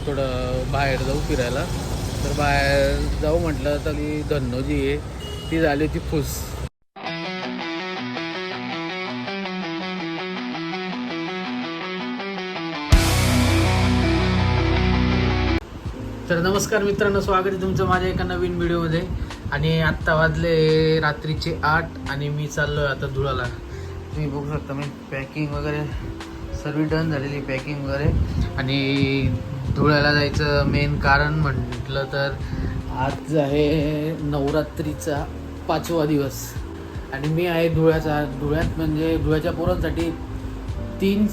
थोडं बाहेर जाऊ फिरायला. तर बाहेर जाऊ म्हटलं तरी धन्नो जी आहे ती झाली होती फुस. तर नमस्कार मित्रांनो, स्वागत आहे तुमचं माझ्या एका नवीन व्हिडिओमध्ये. आणि आत्ता वाजले रात्रीचे 8 आणि मी चाललो आहे आता धुळ्याला. तुम्ही बघू शकता मी पॅकिंग वगैरे सर्व डन झालेली पॅकिंग वगैरे. आणि धुळ्याला जायचं मेन कारण म्हटलं तर आज आहे नवरात्रीचा 5वा दिवस आणि मी आहे धुळ्यात म्हणजे धुळ्याच्या पोरांसाठी 3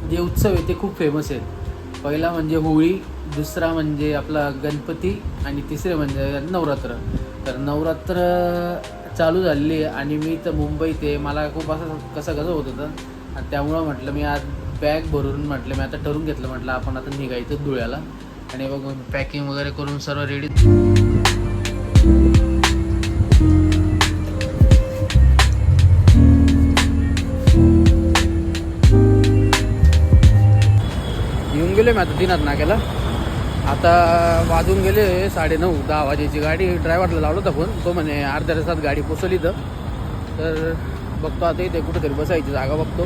जे उत्सव आहे ते खूप फेमस आहेत. पहिला म्हणजे होळी, दुसरा म्हणजे आपला गणपती आणि तिसरे म्हणजे नवरात्र. तर नवरात्र चालू झालेली आहे आणि मी तर मुंबईत आहे. मला खूप असं कसं होत होतं आणि त्यामुळं म्हटलं मी आज बॅग भरून म्हटलं मी आता ठरवून घेतलं म्हटलं आपण आता निघायचं धुळ्याला. आणि बघ पॅकिंग वगैरे करून सर्व रेडी. येऊन गेले मी आता दिनात नाक्याला. आता वाजून गेले 9:30-10 वाजेची गाडी. ड्रायव्हरला लावलं होता फोन, तो म्हणे अर्ध्या तासात गाडी पोचली. तर बघतो आता इथे कुठेतरी बसायची जागा बघतो,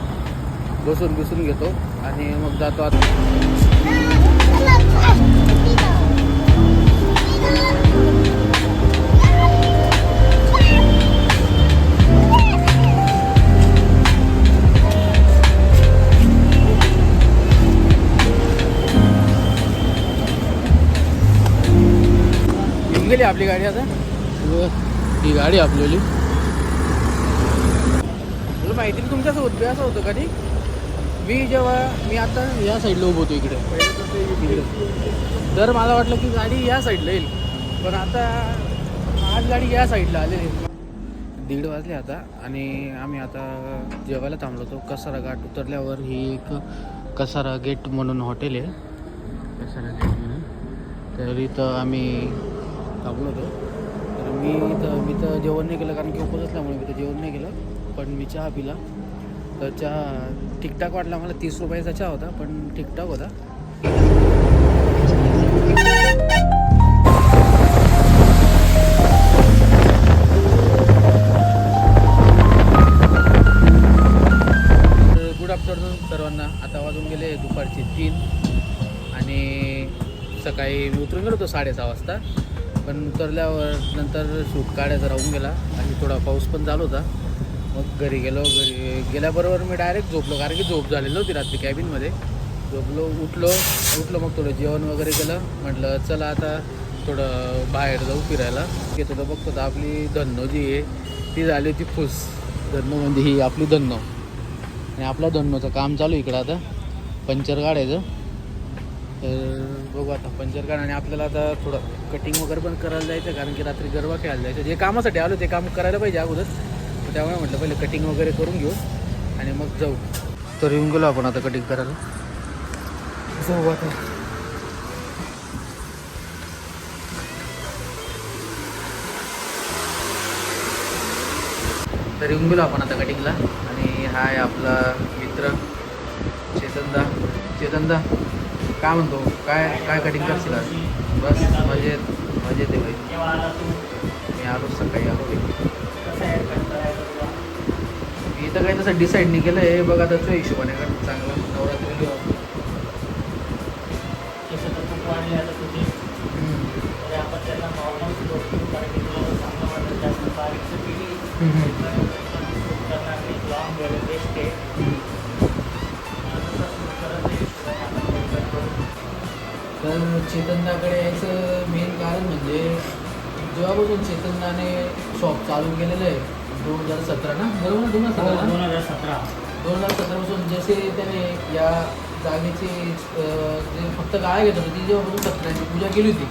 बसून घेतो आणि मग जातो आता. गेली आपली गाडी. आता ही गाडी आपल्याली तुला माहिती आहे तुमच्यासोबत असं होतं कधी मी आता या साईडला उभं होतो इकडे. तर मला वाटलं की गाडी या साईडला येईल, पण आता आज गाडी या साईडला आलेली. 1:30 वाजले आता आणि आम्ही आता जेवायला थांबलो होतो. कसारा घाट उतरल्यावर ही एक कसारा गेट म्हणून हॉटेल आहे, कसारा गेट म्हणून. तर इथं आम्ही थांबलो होतो. तर मी तर जेवण नाही केलं कारण की उपवास असल्यामुळे मी तर जेवण नाही केलं, पण मी चहा पिला. तर चहा ठीकठाक वाटला मला. 30 रुपयाचा चहा होता पण ठीकठाक होता. गुड आफ्टरनून सर्वांना. आता वाजून गेले दुपारचे 3 आणि सकाळी मी उतरून गेलो होतो 6:30 वाजता. पण उतरल्यावर नंतर शूट काढायचा राहून गेला आणि थोडा पाऊस पण चालू होता. मग घरी गेल्याबरोबर मी डायरेक्ट झोपलो कारण की झोप झालेली होती रात्री कॅबिनमध्ये. उठलो मग थोडं जेवण वगैरे केलं. म्हटलं चला आता थोडं बाहेर जाऊ फिरायला. घेत होतं बघतो तर आपली धन्नो जी आहे ती झाली होती फुस. धन्नो म्हणजे ही आपली धन्नो आणि आपल्या धन्नोचं काम चालू इकडं आता पंचर काढायचं. तर बघू आता पंचर काढ आणि आपल्याला आता थोडं कटिंग वगैरे पण करायला जायचं कारण की रात्री गरबा खेळायला जायचं. जे कामासाठी आलो ते काम करायला पाहिजे अगोदर, त्यामुळे म्हटलं पहिले कटिंग वगैरे करून घेऊ आणि मग जाऊ. तर येऊन गेलो आपण आता कटिंग करायला. जाऊ आता. तर येऊन गेलो आपण आता कटिंगला. आणि हा आहे आपला मित्र चेतनदा. काय म्हणतो, काय कटिंग करशील आज? बस मजेत आहे भाई. मी आलो सकाळी आलो. मी तर काही तसं डिसाईड नाही केलं आहे. बघा आता तुझ्या हिशोबाने का चांगला नवरात्री तर चेतनदाकडे यायचं मेन कारण म्हणजे जेव्हापासून चेतनदाने शॉप चालू केलेलं आहे 2017 ना, बरोबर? 2017 पासून जसे त्याने या जागेची जे फक्त गाळा घेत होती ती जेव्हापासून सत्याची पूजा केली होती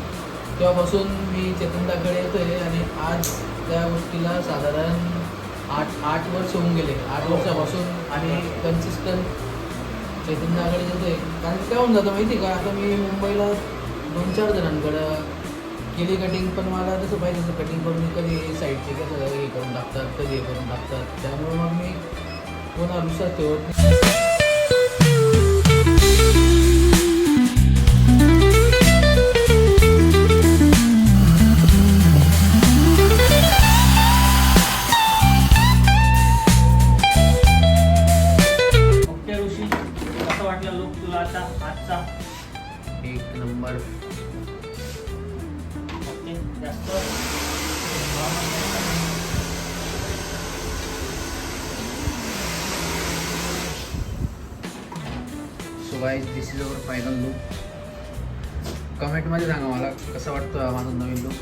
तेव्हापासून मी चेतनदाकडे येतो आहे. आणि आज त्या गोष्टीला साधारण 8 वर्ष होऊन गेले. 8 वर्षापासून आणि कन्सिस्टंट चेतनदाकडे येतो आहे. कारण काय होऊन जातं माहिती का, आता मी मुंबईला 2-4 जणांकडं केली कटिंग, पण मला जसं पाहिजे तसं कटिंग करून कधी साईडचे कसं हे करून टाकतात, कधी हे करून टाकतात. त्यामुळे मग मी कोणावर विश्वास ठेवत नाही. एक number. So guys, this is our final look. कमेंटमध्ये सांगा मला कसं वाटतं माझा नवीन लुक.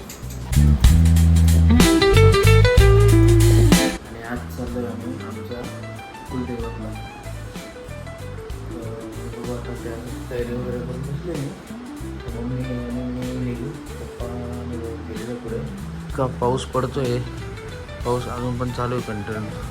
आणि आज चाललोय आम्ही आमच्या कुलदेवतला. बघू आता त्या तयारी वगैरे करून बसले मी. मम्मी आणि निघू, पप्पा गेलेलं पुढे. का पाऊस पडतोय, पाऊस अजून पण चालू आहे कंटिन्यू.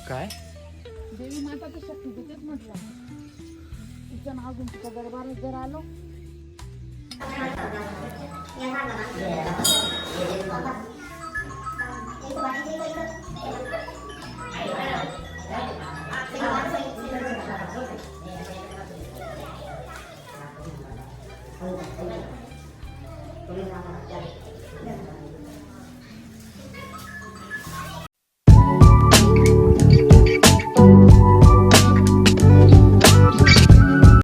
काय देवी माताचं शक्ती तेच म्हटलं. तिचं नाव घेऊन तिच्या दरबारात जर आलो.